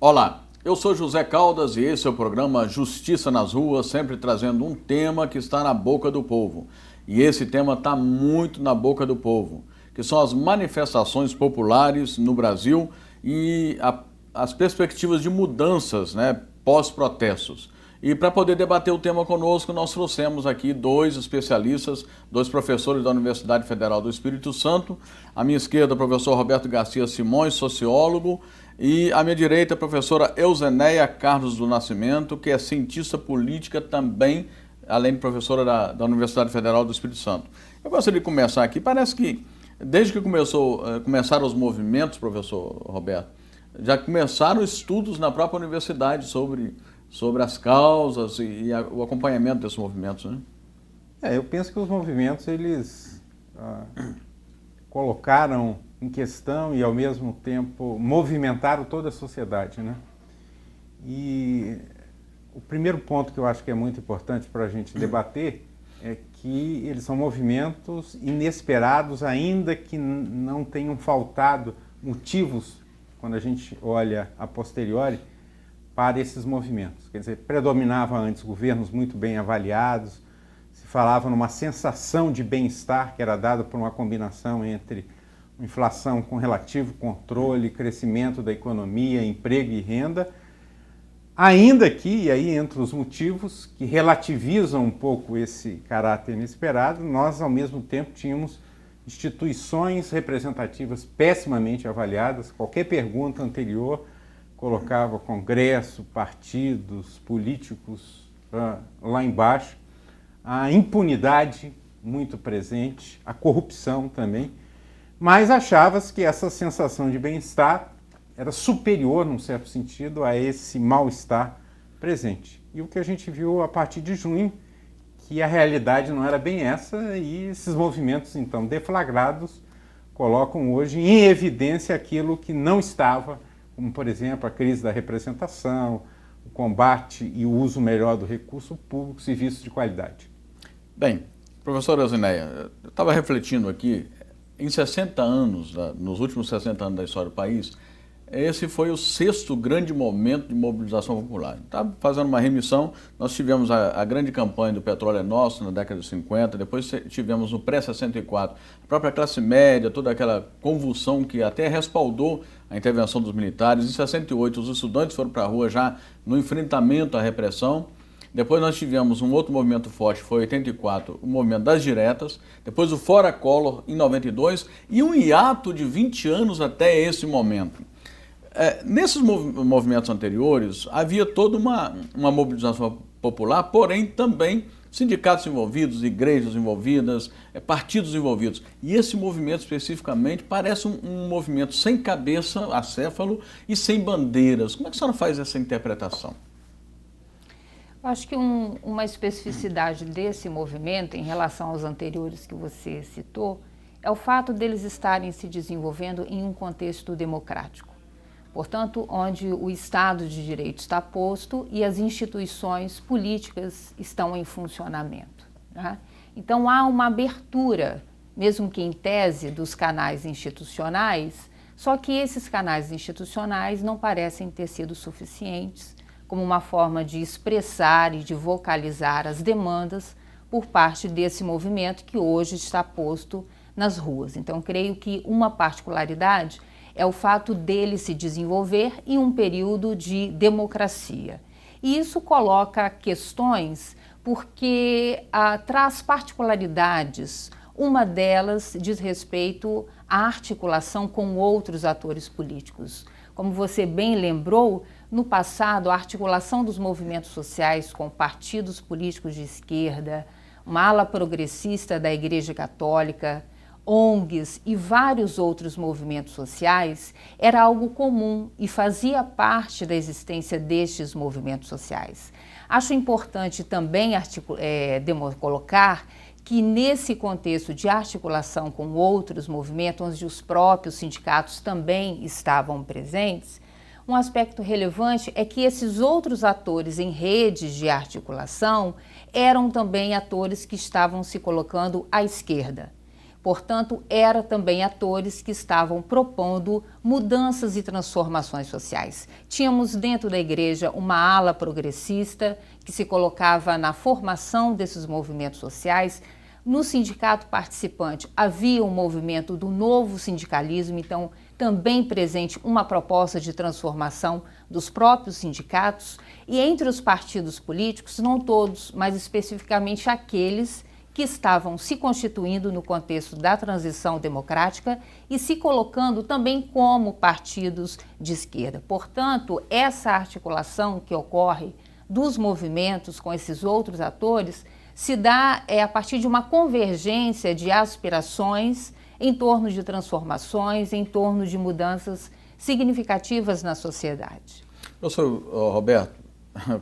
Olá, eu sou José Caldas e esse é o programa Justiça nas Ruas, sempre trazendo um tema que está na boca do povo. E esse tema está muito na boca do povo, que são as manifestações populares no Brasil e as perspectivas de mudanças, pós-protestos. E para poder debater o tema conosco, nós trouxemos aqui dois especialistas, dois professores da Universidade Federal do Espírito Santo. À minha esquerda, o professor Roberto Garcia Simões, sociólogo, e à minha direita, a professora Euzenéia Carlos do Nascimento, que é cientista política também, além de professora da Universidade Federal do Espírito Santo. Eu gostaria de começar aqui, parece que desde que começaram os movimentos, professor Roberto, já começaram estudos na própria universidade sobre as causas e o acompanhamento desses movimentos, né? Eu penso que os movimentos, eles colocaram em questão e, ao mesmo tempo, movimentaram toda a sociedade, né? E o primeiro ponto que eu acho que é muito importante para a gente debater é que eles são movimentos inesperados, ainda que não tenham faltado motivos, quando a gente olha a posteriori, para esses movimentos. Quer dizer, predominavam antes governos muito bem avaliados, se falava numa sensação de bem-estar que era dada por uma combinação entre inflação com relativo controle, crescimento da economia, emprego e renda, ainda que, e aí entre os motivos que relativizam um pouco esse caráter inesperado, nós ao mesmo tempo tínhamos instituições representativas pessimamente avaliadas. Qualquer pergunta anterior colocava Congresso, partidos, políticos lá embaixo, a impunidade muito presente, a corrupção também, mas achava-se que essa sensação de bem-estar era superior, num certo sentido, a esse mal-estar presente. E o que a gente viu a partir de junho, que a realidade não era bem essa, e esses movimentos, então, deflagrados, colocam hoje em evidência aquilo que não estava, como, por exemplo, a crise da representação, o combate e o uso melhor do recurso público, serviços de qualidade. Bem, professora Euzenéia, eu estava refletindo aqui, em 60 anos, nos últimos 60 anos da história do país, esse foi o 6º grande momento de mobilização popular. Estava fazendo uma remissão, nós tivemos a grande campanha do Petróleo é Nosso na década de 50, depois tivemos no pré-64, a própria classe média, toda aquela convulsão que até respaldou a intervenção dos militares. Em 68, os estudantes foram para a rua já no enfrentamento à repressão. Depois nós tivemos um outro movimento forte, foi em 84, o movimento das diretas, depois o Fora Collor em 92 e um hiato de 20 anos até esse momento. Nesses movimentos anteriores, havia toda uma mobilização popular, porém também sindicatos envolvidos, igrejas envolvidas, partidos envolvidos. E esse movimento especificamente parece um movimento sem cabeça, acéfalo e sem bandeiras. Como é que a senhora faz essa interpretação? Eu acho que uma especificidade desse movimento em relação aos anteriores que você citou é o fato deles estarem se desenvolvendo em um contexto democrático. Portanto, onde o Estado de Direito está posto e as instituições políticas estão em funcionamento, né? Então, há uma abertura, mesmo que em tese, dos canais institucionais, só que esses canais institucionais não parecem ter sido suficientes como uma forma de expressar e de vocalizar as demandas por parte desse movimento que hoje está posto nas ruas. Então, creio que uma particularidade é o fato dele se desenvolver em um período de democracia. E isso coloca questões porque traz particularidades. Uma delas diz respeito à articulação com outros atores políticos. Como você bem lembrou, no passado, a articulação dos movimentos sociais com partidos políticos de esquerda, uma ala progressista da Igreja Católica, ONGs e vários outros movimentos sociais era algo comum e fazia parte da existência destes movimentos sociais. Acho importante também colocar que nesse contexto de articulação com outros movimentos, onde os próprios sindicatos também estavam presentes, um aspecto relevante é que esses outros atores em redes de articulação eram também atores que estavam se colocando à esquerda. Portanto, eram também atores que estavam propondo mudanças e transformações sociais. Tínhamos dentro da igreja uma ala progressista que se colocava na formação desses movimentos sociais. No sindicato participante havia um movimento do novo sindicalismo, então também presente uma proposta de transformação dos próprios sindicatos. E entre os partidos políticos, não todos, mas especificamente aqueles que estavam se constituindo no contexto da transição democrática e se colocando também como partidos de esquerda. Portanto, essa articulação que ocorre dos movimentos com esses outros atores se dá a partir de uma convergência de aspirações em torno de transformações, em torno de mudanças significativas na sociedade. Professor Roberto,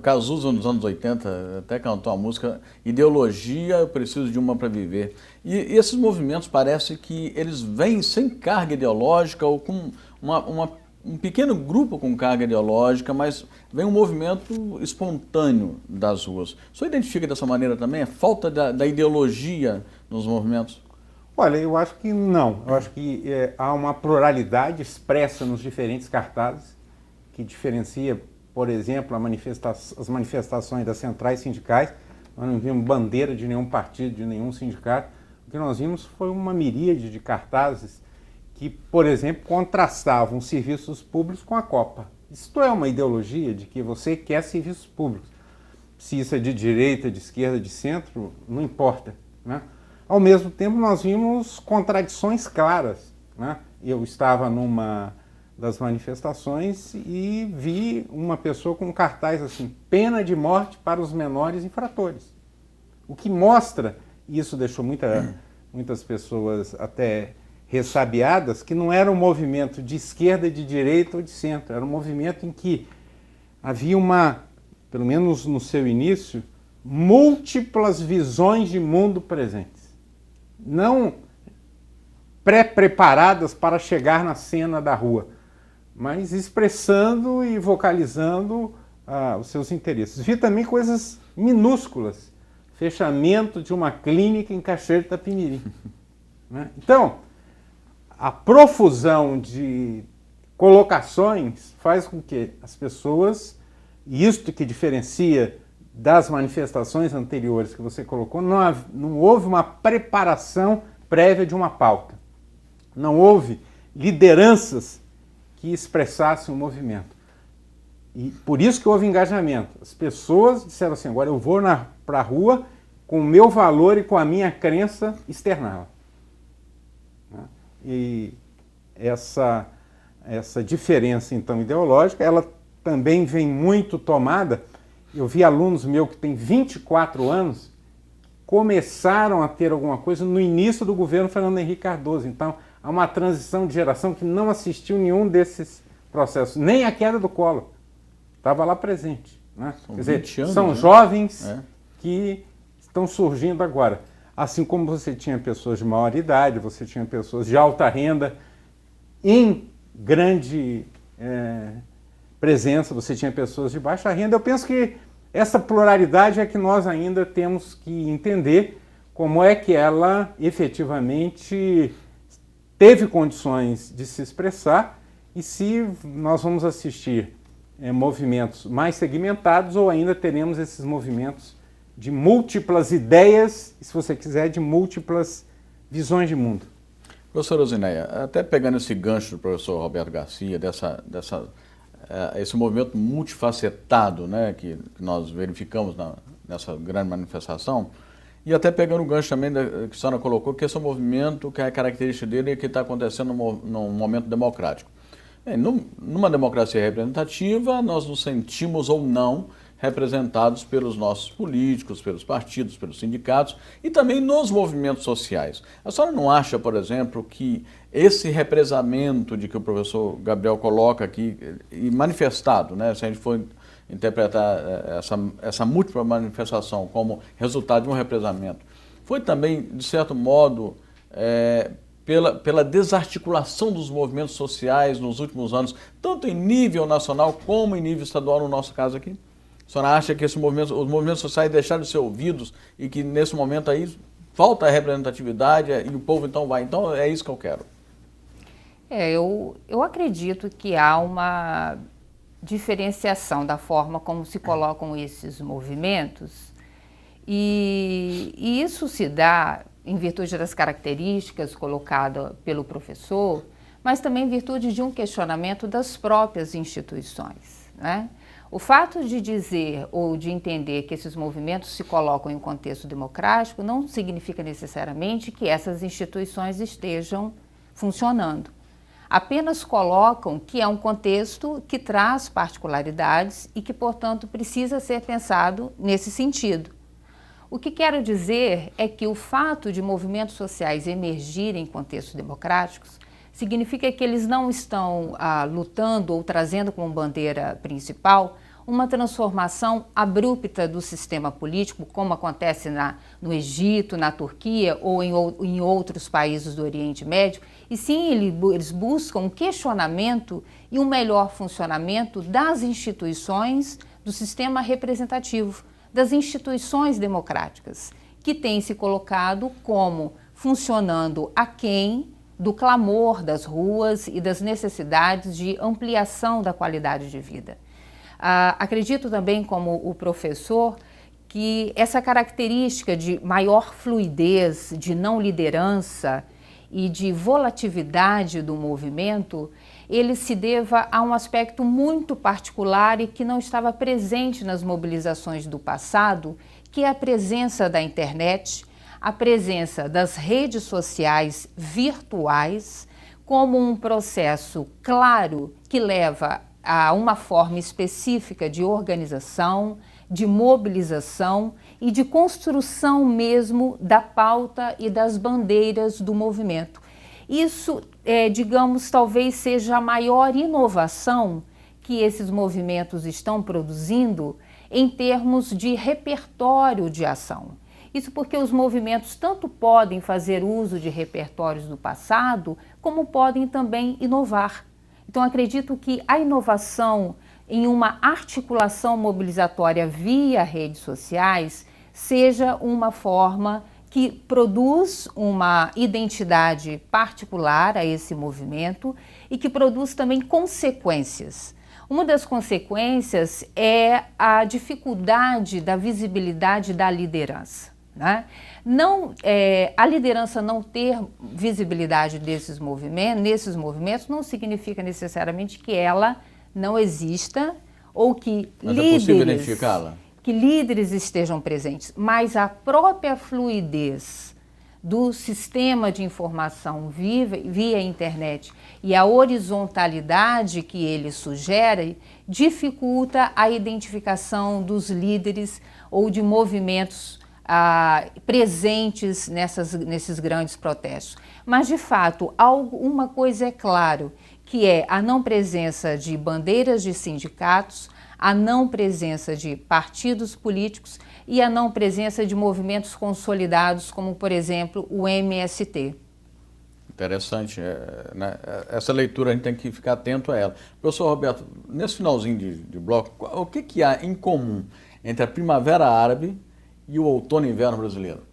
Cazuza, nos anos 80, até cantou a música Ideologia, eu preciso de uma para viver. E esses movimentos parece que eles vêm sem carga ideológica ou com um pequeno grupo com carga ideológica, mas vem um movimento espontâneo das ruas. O senhor identifica dessa maneira também a falta da ideologia nos movimentos? Olha, eu acho que não. Eu acho que há uma pluralidade expressa nos diferentes cartazes que diferencia, por exemplo, as manifestações das centrais sindicais. Nós não vimos bandeira de nenhum partido, de nenhum sindicato. O que nós vimos foi uma miríade de cartazes que, por exemplo, contrastavam os serviços públicos com a Copa. Isto é uma ideologia de que você quer serviços públicos. Se isso é de direita, de esquerda, de centro, não importa, né? Ao mesmo tempo, nós vimos contradições claras, né? Eu estava numa das manifestações e vi uma pessoa com um cartaz assim, pena de morte para os menores infratores. O que mostra, e isso deixou muitas pessoas até ressabiadas, que não era um movimento de esquerda, de direita ou de centro, era um movimento em que havia pelo menos no seu início, múltiplas visões de mundo presentes. Não pré-preparadas para chegar na cena da rua, mas expressando e vocalizando os seus interesses. Vi também coisas minúsculas, fechamento de uma clínica em Cachoeiro de Itapemirim, né? Então, a profusão de colocações faz com que as pessoas, e isto que diferencia das manifestações anteriores que você colocou, não houve uma preparação prévia de uma pauta. Não houve lideranças que expressassem o movimento. E por isso que houve engajamento. As pessoas disseram assim, agora eu vou para a rua com o meu valor e com a minha crença externá-la. E essa diferença, então, ideológica, ela também vem muito tomada. Eu vi alunos meus que têm 24 anos, começaram a ter alguma coisa no início do governo Fernando Henrique Cardoso. Então, há uma transição de geração que não assistiu nenhum desses processos, nem a queda do Collor. Estava lá presente, né? Quer dizer, anos, são né? jovens que estão surgindo agora. Assim como você tinha pessoas de maior idade, você tinha pessoas de alta renda em grande presença, você tinha pessoas de baixa renda. Eu penso que essa pluralidade é que nós ainda temos que entender como é que ela efetivamente teve condições de se expressar e se nós vamos assistir movimentos mais segmentados ou ainda teremos esses movimentos de múltiplas ideias, e, se você quiser, de múltiplas visões de mundo. Professora Osinéia, até pegando esse gancho do professor Roberto Garcia, esse movimento multifacetado, né, que nós verificamos nessa grande manifestação, e até pegando o gancho também que a senhora colocou, que esse é um movimento que a característica dele é que está acontecendo num momento democrático. Bem, numa democracia representativa, nós nos sentimos ou não representados pelos nossos políticos, pelos partidos, pelos sindicatos e também nos movimentos sociais. A senhora não acha, por exemplo, que esse represamento de que o professor Gabriel coloca aqui, e manifestado, né, se a gente for interpretar essa múltipla manifestação como resultado de um represamento, foi também, de certo modo, pela desarticulação dos movimentos sociais nos últimos anos, tanto em nível nacional como em nível estadual, no nosso caso aqui? A senhora acha que os movimentos sociais deixaram de ser ouvidos e que nesse momento aí falta a representatividade e o povo então vai. Então é isso que eu quero. Eu acredito que há uma diferenciação da forma como se colocam esses movimentos e isso se dá em virtude das características colocadas pelo professor, mas também em virtude de um questionamento das próprias instituições, né? O fato de dizer ou de entender que esses movimentos se colocam em um contexto democrático não significa necessariamente que essas instituições estejam funcionando. Apenas colocam que é um contexto que traz particularidades e que, portanto, precisa ser pensado nesse sentido. O que quero dizer é que o fato de movimentos sociais emergirem em contextos democráticos significa que eles não estão lutando ou trazendo como bandeira principal uma transformação abrupta do sistema político, como acontece no Egito, na Turquia ou em outros países do Oriente Médio, e sim eles buscam um questionamento e um melhor funcionamento das instituições do sistema representativo, das instituições democráticas, que têm se colocado como funcionando aquém do clamor das ruas e das necessidades de ampliação da qualidade de vida. Acredito também, como o professor, que essa característica de maior fluidez, de não liderança e de volatilidade do movimento, ele se deva a um aspecto muito particular e que não estava presente nas mobilizações do passado, que é a presença da internet, a presença das redes sociais virtuais como um processo claro que leva a uma forma específica de organização, de mobilização e de construção mesmo da pauta e das bandeiras do movimento. Isso, digamos, talvez seja a maior inovação que esses movimentos estão produzindo em termos de repertório de ação. Isso porque os movimentos tanto podem fazer uso de repertórios do passado, como podem também inovar. Então, acredito que a inovação em uma articulação mobilizatória via redes sociais seja uma forma que produz uma identidade particular a esse movimento e que produz também consequências. Uma das consequências é a dificuldade da visibilidade da liderança, né? A liderança não ter visibilidade nesses movimentos não significa necessariamente que ela não exista ou que líderes estejam presentes, mas a própria fluidez do sistema de informação via internet e a horizontalidade que ele sugere dificulta a identificação dos líderes ou de movimentos presentes nesses grandes protestos. Mas, de fato, uma coisa é claro, que é a não presença de bandeiras de sindicatos, a não presença de partidos políticos e a não presença de movimentos consolidados, como, por exemplo, o MST. Interessante, né? Essa leitura a gente tem que ficar atento a ela. Professor Roberto, nesse finalzinho de bloco, o que há em comum entre a Primavera Árabe e o outono e inverno brasileiro?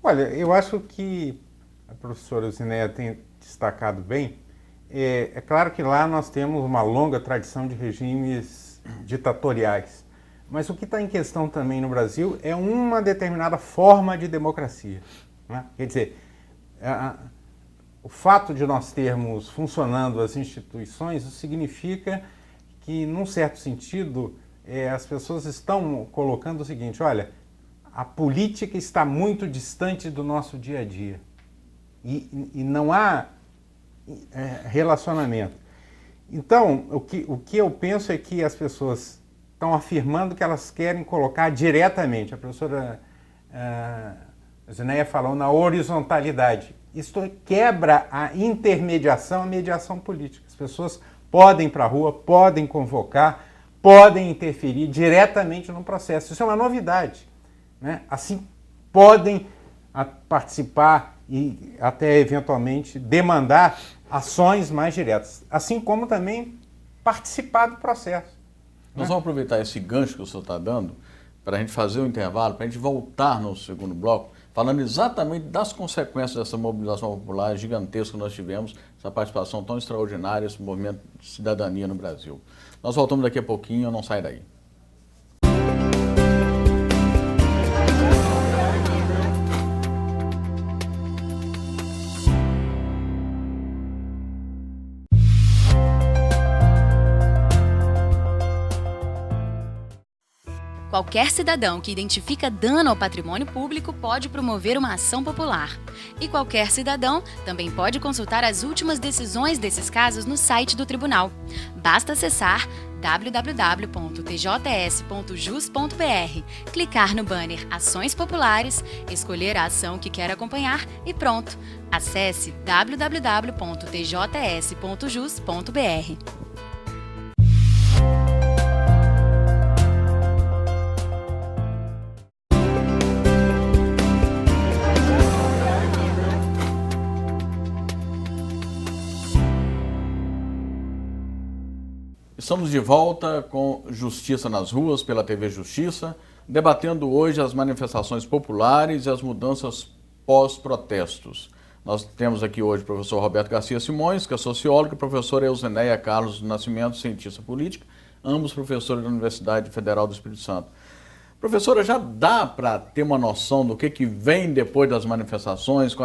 Olha, eu acho que a professora Zineia tem destacado bem. É claro que lá nós temos uma longa tradição de regimes ditatoriais, mas o que está em questão também no Brasil é uma determinada forma de democracia, né? Quer dizer, o fato de nós termos funcionando as instituições, isso significa que, num certo sentido, as pessoas estão colocando o seguinte: olha, a política está muito distante do nosso dia a dia e não há relacionamento. Então, o que eu penso é que as pessoas estão afirmando que elas querem colocar diretamente. A professora Zineia falou na horizontalidade. Isso quebra a intermediação, a mediação política. As pessoas podem ir para a rua, podem convocar, podem interferir diretamente no processo. Isso é uma novidade, né? Assim, podem participar e até eventualmente demandar ações mais diretas, assim como também participar do processo. Nós vamos aproveitar esse gancho que o senhor está dando para a gente fazer o intervalo, para a gente voltar no segundo bloco, falando exatamente das consequências dessa mobilização popular gigantesca que nós tivemos, essa participação tão extraordinária, esse movimento de cidadania no Brasil. Nós voltamos daqui a pouquinho, não sai daí. Qualquer cidadão que identifica dano ao patrimônio público pode promover uma ação popular. E qualquer cidadão também pode consultar as últimas decisões desses casos no site do tribunal. Basta acessar www.tjs.jus.br, clicar no banner Ações Populares, escolher a ação que quer acompanhar e pronto! Acesse www.tjs.jus.br. Estamos de volta com Justiça nas Ruas, pela TV Justiça, debatendo hoje as manifestações populares e as mudanças pós-protestos. Nós temos aqui hoje o professor Roberto Garcia Simões, que é sociólogo, e a professora Euzeneia Carlos do Nascimento, cientista política, ambos professores da Universidade Federal do Espírito Santo. Professora, já dá para ter uma noção do que vem depois das manifestações?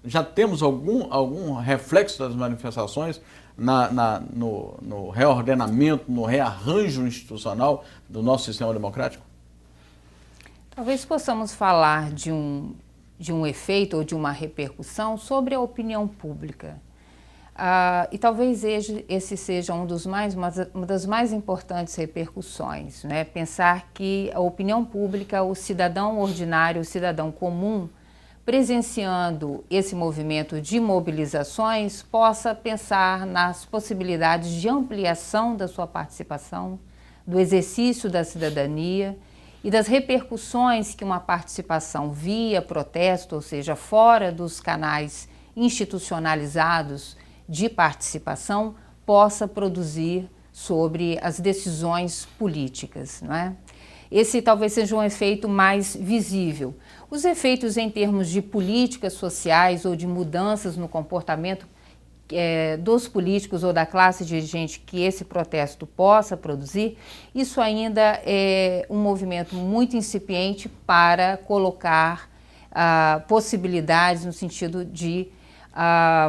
Já temos algum reflexo das manifestações no reordenamento, no rearranjo institucional do nosso sistema democrático? Talvez possamos falar de um efeito ou de uma repercussão sobre a opinião pública. E talvez esse seja uma das mais importantes repercussões, né? Pensar que a opinião pública, o cidadão ordinário, o cidadão comum, presenciando esse movimento de mobilizações, possa pensar nas possibilidades de ampliação da sua participação, do exercício da cidadania e das repercussões que uma participação via protesto, ou seja, fora dos canais institucionalizados de participação, possa produzir sobre as decisões políticas, não é? Esse talvez seja um efeito mais visível. Os efeitos em termos de políticas sociais ou de mudanças no comportamento dos políticos ou da classe dirigente que esse protesto possa produzir, isso ainda é um movimento muito incipiente para colocar possibilidades no sentido de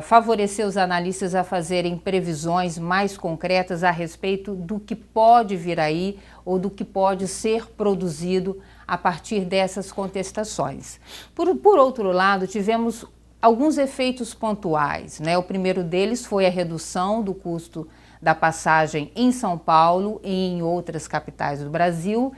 favorecer os analistas a fazerem previsões mais concretas a respeito do que pode vir aí ou do que pode ser produzido a partir dessas contestações. Por outro lado, tivemos alguns efeitos pontuais, né? O primeiro deles foi a redução do custo da passagem em São Paulo e em outras capitais do Brasil,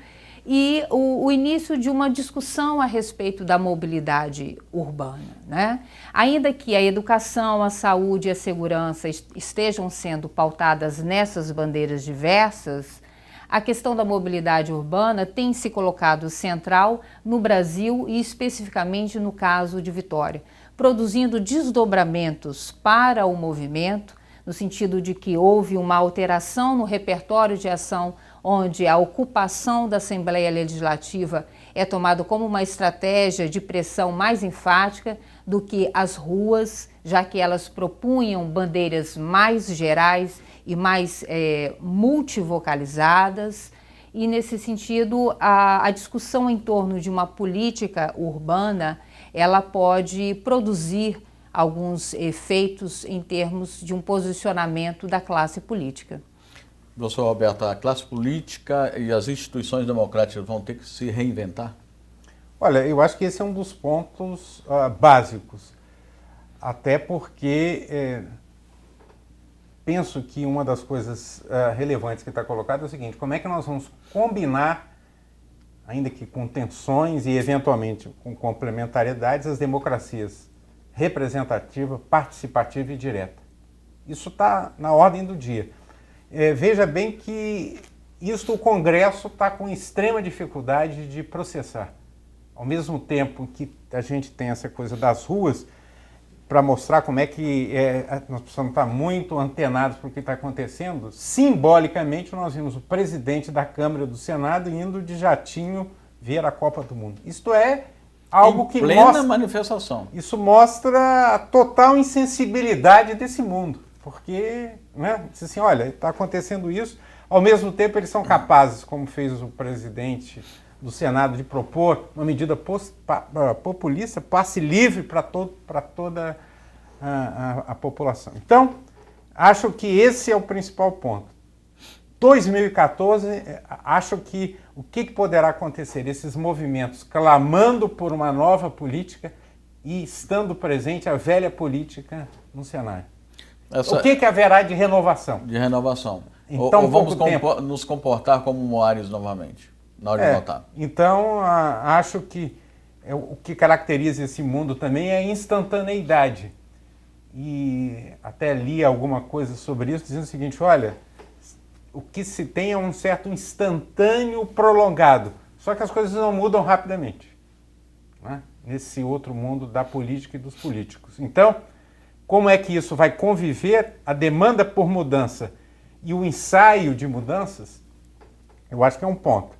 e o início de uma discussão a respeito da mobilidade urbana, né? Ainda que a educação, a saúde e a segurança estejam sendo pautadas nessas bandeiras diversas, a questão da mobilidade urbana tem se colocado central no Brasil e especificamente no caso de Vitória, produzindo desdobramentos para o movimento, no sentido de que houve uma alteração no repertório de ação, onde a ocupação da Assembleia Legislativa é tomada como uma estratégia de pressão mais enfática do que as ruas, já que elas propunham bandeiras mais gerais e mais multivocalizadas. E, nesse sentido, a discussão em torno de uma política urbana, ela pode produzir alguns efeitos em termos de um posicionamento da classe política. Professor Roberto, a classe política e as instituições democráticas vão ter que se reinventar? Olha, eu acho que esse é um dos pontos básicos, até porque penso que uma das coisas relevantes que está colocada é o seguinte: como é que nós vamos combinar, ainda que com tensões e eventualmente com complementariedades, as democracias representativa, participativa e direta. Isso está na ordem do dia. Veja bem que o Congresso está com extrema dificuldade de processar. Ao mesmo tempo que a gente tem essa coisa das ruas, para mostrar como é que nós precisamos estar muito antenados para o que está acontecendo, simbolicamente nós vimos o presidente da Câmara e do Senado indo de jatinho ver a Copa do Mundo. Isto é algo que plena mostra, manifestação. isso mostra a total insensibilidade desse mundo, porque, né, diz assim, olha, está acontecendo isso, ao mesmo tempo eles são capazes, como fez o presidente do Senado, de propor uma medida populista, passe livre para toda a população. Então, acho que esse é o principal ponto. 2014, acho que o que poderá acontecer? Esses movimentos clamando por uma nova política e estando presente a velha política no cenário. O que haverá de renovação? De renovação. Então, ou vamos nos comportar como moares novamente, na hora de votar? Então, acho que o que caracteriza esse mundo também é a instantaneidade. E até li alguma coisa sobre isso, dizendo o seguinte, olha, o que se tem é um certo instantâneo prolongado, só que as coisas não mudam rapidamente, né? Nesse outro mundo da política e dos políticos. Então, como é que isso vai conviver, a demanda por mudança e o ensaio de mudanças, eu acho que é um ponto.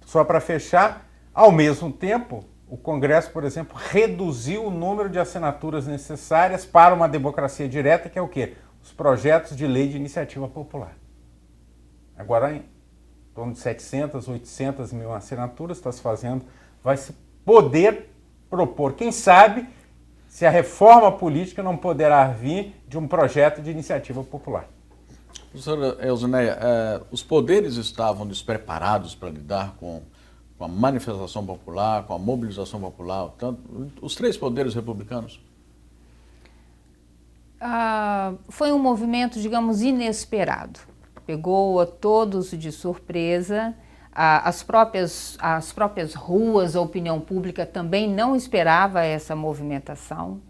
Só para fechar, ao mesmo tempo, o Congresso, por exemplo, reduziu o número de assinaturas necessárias para uma democracia direta, que é o quê? Os projetos de lei de iniciativa popular. Agora, em torno de 700, 800 mil assinaturas está se fazendo, vai se poder propor, quem sabe, se a reforma política não poderá vir de um projeto de iniciativa popular. Professora Elzineia, os poderes estavam despreparados para lidar com a manifestação popular, com a mobilização popular, tanto, os três poderes republicanos? Foi um movimento, digamos, inesperado. Pegou a todos de surpresa. As próprias ruas, a opinião pública também não esperava essa movimentação.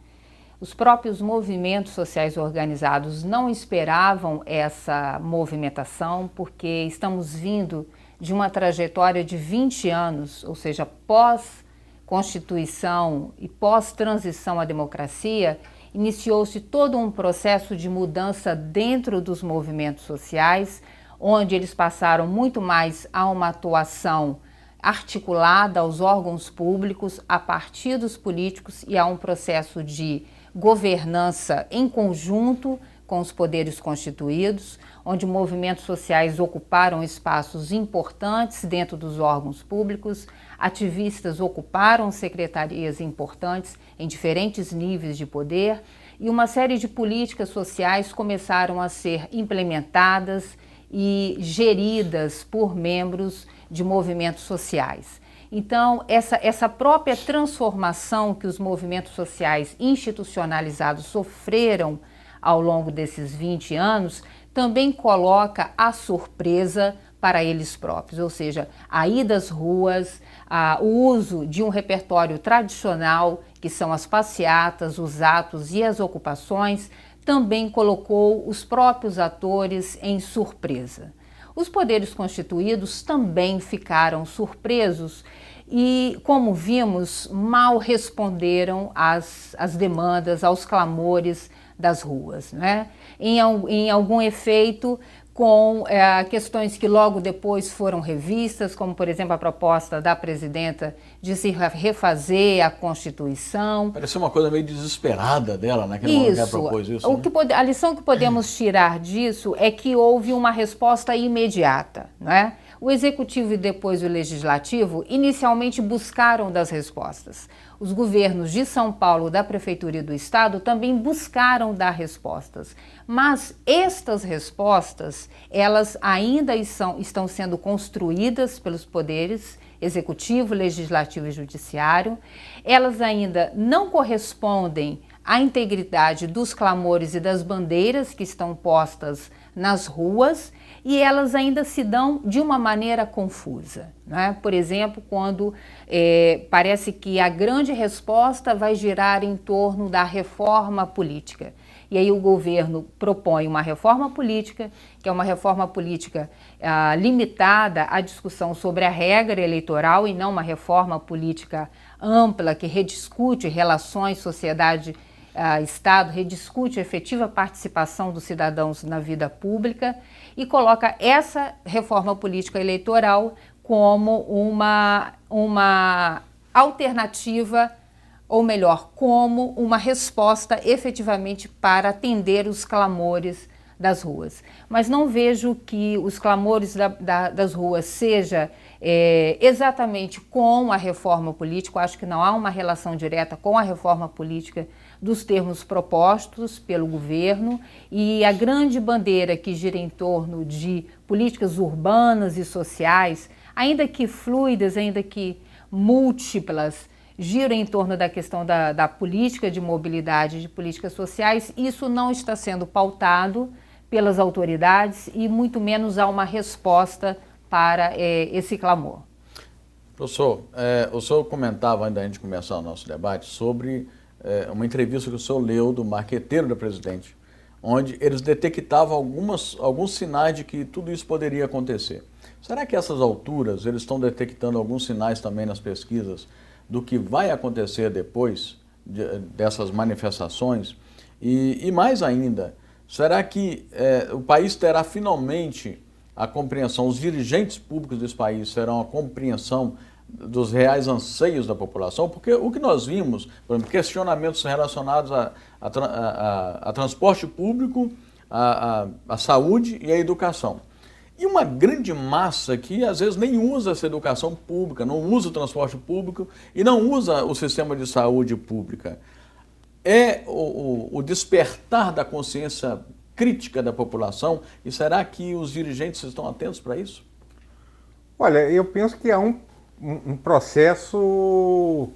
Os próprios movimentos sociais organizados não esperavam essa movimentação, porque estamos vindo de uma trajetória de 20 anos, ou seja, pós-Constituição e pós-transição à democracia, iniciou-se todo um processo de mudança dentro dos movimentos sociais, onde eles passaram muito mais a uma atuação articulada aos órgãos públicos, a partidos políticos e a um processo de governança em conjunto com os poderes constituídos, onde movimentos sociais ocuparam espaços importantes dentro dos órgãos públicos, ativistas ocuparam secretarias importantes em diferentes níveis de poder e uma série de políticas sociais começaram a ser implementadas e geridas por membros de movimentos sociais. Então, essa própria transformação que os movimentos sociais institucionalizados sofreram ao longo desses 20 anos, também coloca a surpresa para eles próprios, ou seja, a ida às ruas, o uso de um repertório tradicional, que são as passeatas, os atos e as ocupações, também colocou os próprios atores em surpresa. Os poderes constituídos também ficaram surpresos e, como vimos, mal responderam às demandas, aos clamores das ruas, né? Em algum efeito, com questões que logo depois foram revistas, como, por exemplo, a proposta da presidenta de se refazer a Constituição. Pareceu uma coisa meio desesperada dela, né? Que não quer propor isso. Né? A lição que podemos tirar disso é que houve uma resposta imediata, né? O Executivo e depois o Legislativo inicialmente buscaram das respostas. Os governos de São Paulo, da Prefeitura e do Estado também buscaram dar respostas. Mas estas respostas, elas ainda estão sendo construídas pelos poderes Executivo, Legislativo e Judiciário. Elas ainda não correspondem à integridade dos clamores e das bandeiras que estão postas nas ruas, e elas ainda se dão de uma maneira confusa, né? Por exemplo, quando parece que a grande resposta vai girar em torno da reforma política. E aí o governo propõe uma reforma política, que é uma reforma política limitada à discussão sobre a regra eleitoral e não uma reforma política ampla que rediscute relações sociedade-Estado, rediscute a efetiva participação dos cidadãos na vida pública e coloca essa reforma política eleitoral como uma alternativa, ou melhor, como uma resposta efetivamente para atender os clamores das ruas. Mas não vejo que os clamores das ruas seja exatamente com a reforma política. Eu acho que não há uma relação direta com a reforma política dos termos propostos pelo governo, e a grande bandeira que gira em torno de políticas urbanas e sociais, ainda que fluidas, ainda que múltiplas, gira em torno da questão da política de mobilidade, de políticas sociais. Isso não está sendo pautado pelas autoridades e muito menos há uma resposta para esse clamor. Professor, o senhor comentava, antes da gente começar o nosso debate, sobre uma entrevista que o senhor leu do marqueteiro da Presidente, onde eles detectavam alguns sinais de que tudo isso poderia acontecer. Será que a essas alturas eles estão detectando alguns sinais também nas pesquisas do que vai acontecer depois dessas manifestações? E mais ainda, será que o país terá finalmente a compreensão, os dirigentes públicos desse país terão a compreensão dos reais anseios da população? Porque o que nós vimos, por exemplo, questionamentos relacionados a transporte público, a saúde e a educação. E uma grande massa que às vezes nem usa essa educação pública, não usa o transporte público e não usa o sistema de saúde pública. É o despertar da consciência crítica da população, e será que os dirigentes estão atentos para isso? Olha, eu penso que é um processo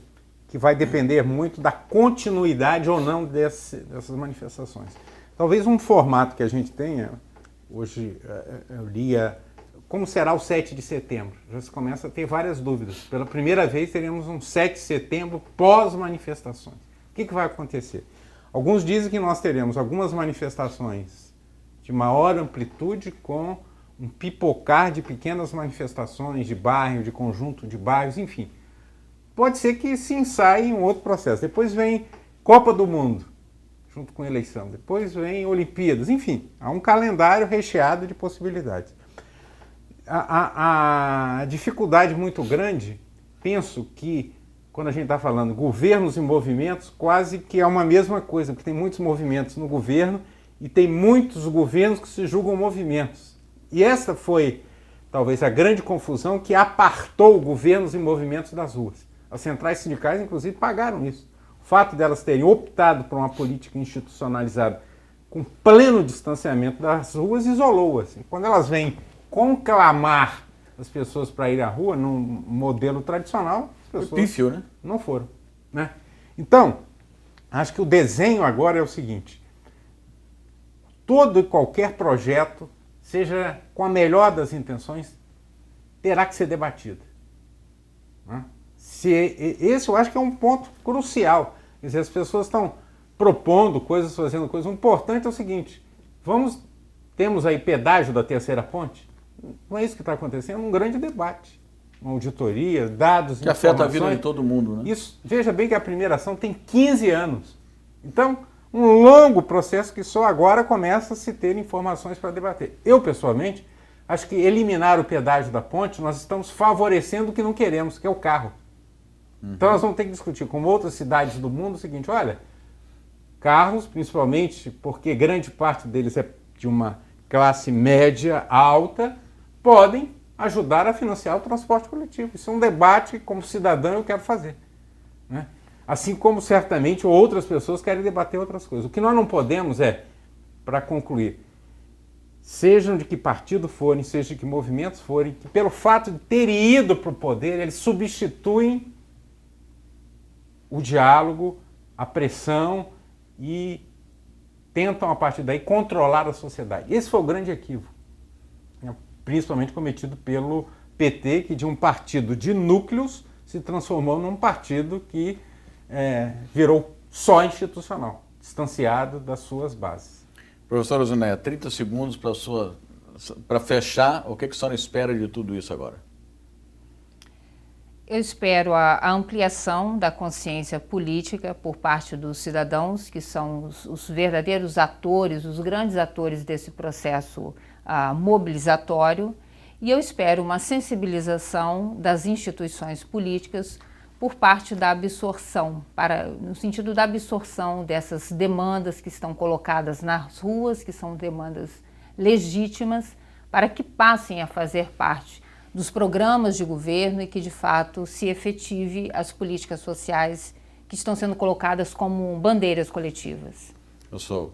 que vai depender muito da continuidade ou não dessas manifestações. Talvez um formato que a gente tenha, hoje eu lia, como será o 7 de setembro? Já se começa a ter várias dúvidas. Pela primeira vez teremos um 7 de setembro pós-manifestações. O que vai acontecer? Alguns dizem que nós teremos algumas manifestações de maior amplitude com um pipocar de pequenas manifestações de bairro, de conjunto de bairros, enfim. Pode ser que se ensaie um outro processo. Depois vem Copa do Mundo, junto com eleição. Depois vem Olimpíadas, enfim. Há um calendário recheado de possibilidades. A dificuldade muito grande, penso que, quando a gente está falando governos e movimentos, quase que é uma mesma coisa, porque tem muitos movimentos no governo e tem muitos governos que se julgam movimentos. E essa foi, talvez, a grande confusão que apartou governos e movimentos das ruas. As centrais sindicais, inclusive, pagaram isso. O fato delas terem optado por uma política institucionalizada com pleno distanciamento das ruas isolou-as. Quando elas vêm conclamar as pessoas para ir à rua, num modelo tradicional, as pessoas pífio, né? Não foram. Né? Então, acho que o desenho agora é o seguinte: todo e qualquer projeto, seja com a melhor das intenções, terá que ser debatido. Né? Esse eu acho que é um ponto crucial. Quer dizer, as pessoas estão propondo coisas, fazendo coisas. O importante é o seguinte: temos aí pedágio da terceira ponte? Não é isso que está acontecendo? É um grande debate. Uma auditoria, dados, que afeta a vida de todo mundo, né? Isso, veja bem que a primeira ação tem 15 anos. Então, um longo processo que só agora começa a se ter informações para debater. Eu, pessoalmente, acho que eliminar o pedágio da ponte, nós estamos favorecendo o que não queremos, que é o carro. Então nós vamos ter que discutir com outras cidades do mundo o seguinte: olha, carros, principalmente porque grande parte deles é de uma classe média alta, podem ajudar a financiar o transporte coletivo. Isso é um debate que, como cidadão, eu quero fazer. Né? Assim como, certamente, outras pessoas querem debater outras coisas. O que nós não podemos é, para concluir, sejam de que partido forem, sejam de que movimentos forem, que pelo fato de terem ido para o poder, eles substituem o diálogo, a pressão e tentam, a partir daí, controlar a sociedade. Esse foi o grande equívoco, principalmente cometido pelo PT, que de um partido de núcleos se transformou num partido que virou só institucional, distanciado das suas bases. Professora Zuneia, 30 segundos para fechar. O que a senhora espera de tudo isso agora? Eu espero a ampliação da consciência política por parte dos cidadãos, que são os verdadeiros atores, os grandes atores desse processo mobilizatório, e eu espero uma sensibilização das instituições políticas por parte da absorção, no sentido da absorção dessas demandas que estão colocadas nas ruas, que são demandas legítimas, para que passem a fazer parte dos programas de governo e que, de fato, se efetive as políticas sociais que estão sendo colocadas como bandeiras coletivas. Professor,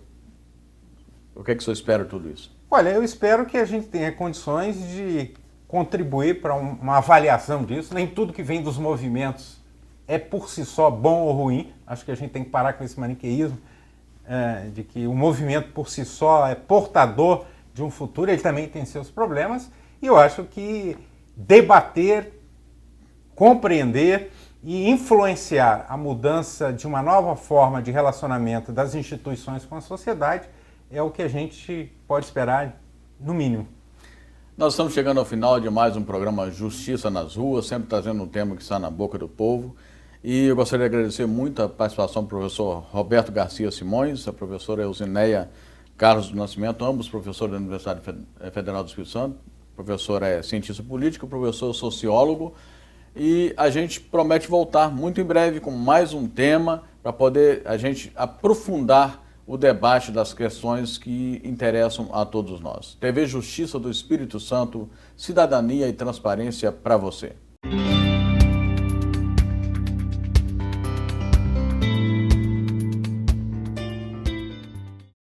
o que é que o senhor espera de tudo isso? Olha, eu espero que a gente tenha condições de contribuir para uma avaliação disso. Nem tudo que vem dos movimentos é por si só bom ou ruim. Acho que a gente tem que parar com esse maniqueísmo de que o movimento por si só é portador de um futuro. Ele também tem seus problemas. E eu acho que debater, compreender e influenciar a mudança de uma nova forma de relacionamento das instituições com a sociedade é o que a gente pode esperar, no mínimo. Nós estamos chegando ao final de mais um programa Justiça nas Ruas, sempre trazendo um tema que está na boca do povo. E eu gostaria de agradecer muito a participação do professor Roberto Garcia Simões, a professora Elzineia Carlos do Nascimento, ambos professores da Universidade Federal do Espírito Santo. O professor é cientista político, o professor sociólogo. E a gente promete voltar muito em breve com mais um tema para poder a gente aprofundar o debate das questões que interessam a todos nós. TV Justiça do Espírito Santo, cidadania e transparência para você.